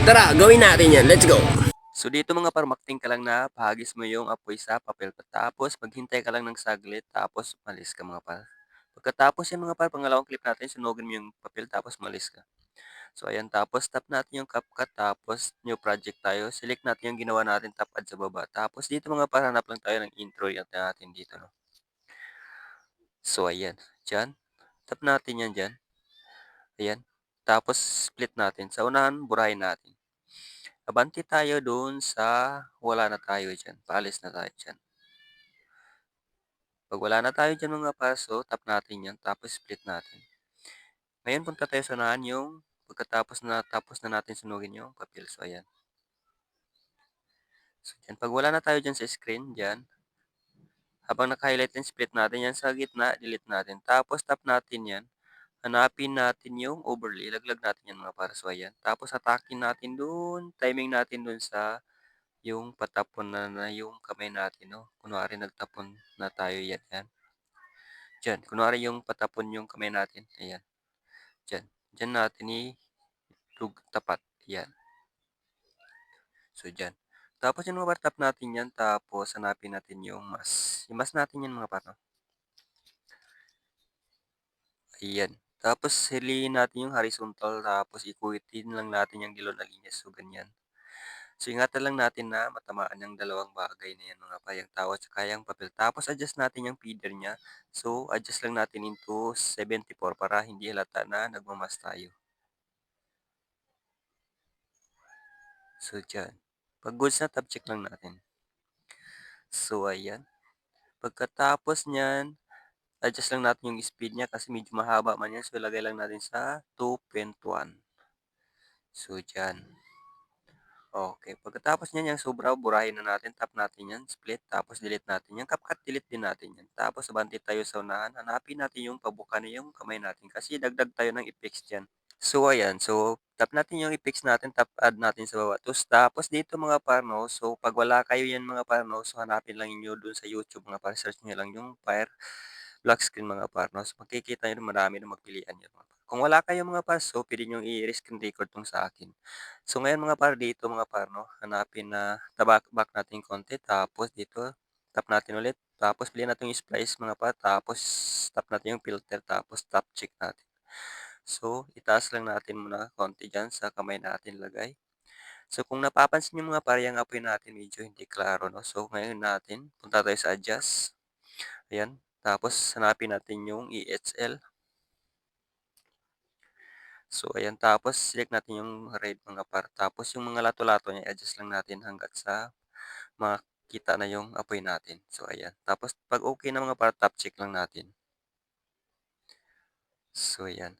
Tara, gawin natin yan. Let's go! So dito mga par, makting ka lang na pahagis mo yung apoy sa papel. Tapos maghintay ka lang ng saglit, tapos malis ka mga par. Pagkatapos yan mga par, pangalawang clip natin, sunugin mo yung papel, tapos malis ka. So ayan, tapos tap natin yung CapCut, tapos new project tayo. Select natin yung ginawa natin, tap add sa baba. Tapos dito mga par, hanap lang tayo ng intro yan natin dito. No? So ayan, dyan. Tap natin yan dyan. Ayan. Tapos split natin. Sa unahan, burahin natin. Abante tayo doon sa wala na tayo dyan. Paalis na tayo dyan. Pag wala na tayo dyan mga paso, tap natin yan. Tapos split natin. Ngayon punta tayo sa unahan yung tapos na natin sunugin yung papel. So ayan. So dyan. Pag wala na tayo dyan sa screen, dyan. Habang naka-highlight din, split natin yan sa gitna, delete natin. Tapos tap natin yan. Hanapin natin yung overlay. Laglag natin yan mga para. So ayan. Tapos atakin natin doon. Timing natin doon sa yung patapon na yung kamay natin, no? Kunwari nagtapon na tayo yan, yan. Diyan, kunwari yung patapon yung kamay natin, ayan. Diyan, diyan natin tapat, ayan. So, diyan. Tapos yung mga tap natin yan, tapos hanapin natin yung mask. Yung mask natin yan mga par, no? Ayan. Tapos hiliin natin yung horizontal, tapos ikutin lang natin yung dilaw na linya. So, ganyan. So, ingatan lang natin na matamaan yung dalawang bagay na yan mga pa, yung tao at saka yung papel. Tapos, adjust natin yung feeder niya. So, adjust lang natin into 74 para hindi halata na nagmamas tayo. So, dyan. Pag goods na, tab check lang natin. So, ayan. Pagkatapos niyan, adjust lang natin yung speed niya kasi medyo mahaba man yan. So, ilagay lang natin sa 2.1. So, dyan. Okay, pagkatapos niyan, yung sobra, burahin na natin, tap natin yan, split, tapos delete natin yan, CapCut delete din natin yan. Tapos abante tayo sa unahan, hanapin natin yung pabuka na yung kamay natin kasi dagdag tayo ng effects dyan. So ayan, so tap natin yung effects natin, tap add natin sa baba. Tapos dito mga parno, so pag wala kayo yan mga parno, so hanapin lang niyo dun sa YouTube mga par, search niyo lang yung Fire Black Screen mga parno. So makikita niyo marami na magpilian yun mga par. Kung wala kayo mga par, so pwede nyo i-screen record tong sa akin. So ngayon mga par, dito mga par, no, hanapin na back natin konti, tapos dito, tap natin ulit, tapos pilihan natin yung splice mga par, tapos tap natin yung filter, tapos tap check natin. So, itaas lang natin muna konti dyan sa kamay natin lagay. So, kung napapansin nyo mga par, yung apoy natin medyo hindi klaro, no? So, ngayon natin, punta tayo sa adjust. Ayan. Tapos, hanapin natin yung EHL. So, ayan. Tapos, select natin yung red mga par. Tapos, yung mga lato-lato niya, adjust lang natin hanggat sa makita na yung apoy natin. So, ayan. Tapos, pag okay na mga par, tap check lang natin. So, ayan.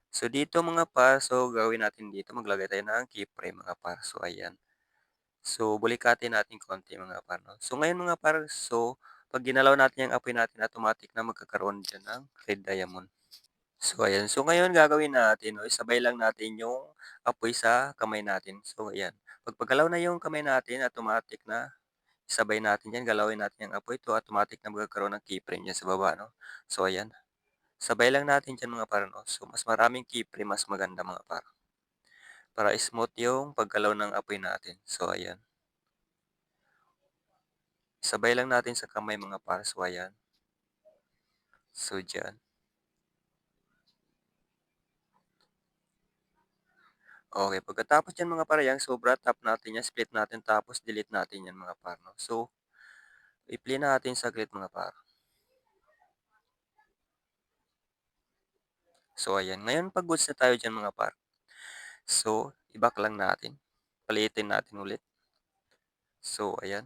So, dito mga par, so, gawin natin dito, maglagay tayo ng keyframe mga par. So, ayan. So, bulikatin natin konti mga par, no? So, ngayon mga par, so, pag ginalaw natin yung apoy natin, automatic na magkakaroon dyan ng red diamond. So, ayan. So, ngayon gagawin natin, no, isabay lang natin yung apoy sa kamay natin. So, ayan. Pag paggalaw na yung kamay natin, automatic na isabay natin yan. Galawin natin yung apoy. To automatic na magkakaroon ng keyframe dyan sa baba, no? So, ayan. Sabay lang natin dyan mga par, no? So, mas maraming keyframe, mas maganda mga par. Para smooth yung paggalaw ng apoy natin. So, ayan. Sabay lang natin sa kamay mga par. So, ayan. So, dyan. Okay, pagkatapos yan mga par, yung sobra, tap natin yan, split natin, tapos delete natin yan mga par, no? So, i-play natin saglit mga par. So, ayan. Ngayon, pag goods na tayo dyan mga par. So, i-back lang natin. Palitin natin ulit. So, ayan.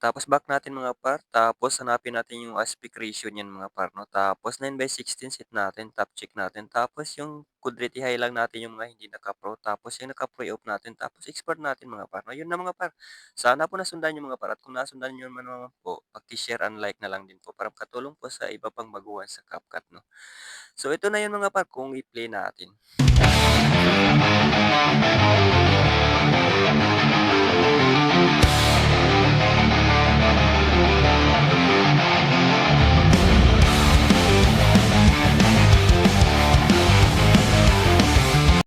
Tapos back natin mga par, tapos hanapin natin yung aspect ratio niyan mga par, no? Tapos 9/16 set natin, tap check natin. Tapos yung quadrate high lang natin yung mga hindi naka-pro. Tapos yung naka-pro off natin. Tapos export natin mga par. No? Yun na mga par. Sana po nasundan yung mga par. At kung nasundan nyo naman po, paki-share and like na lang din po para makatulong po sa iba pang baguhan sa CapCut. No? So ito na yun mga par kung i-play natin.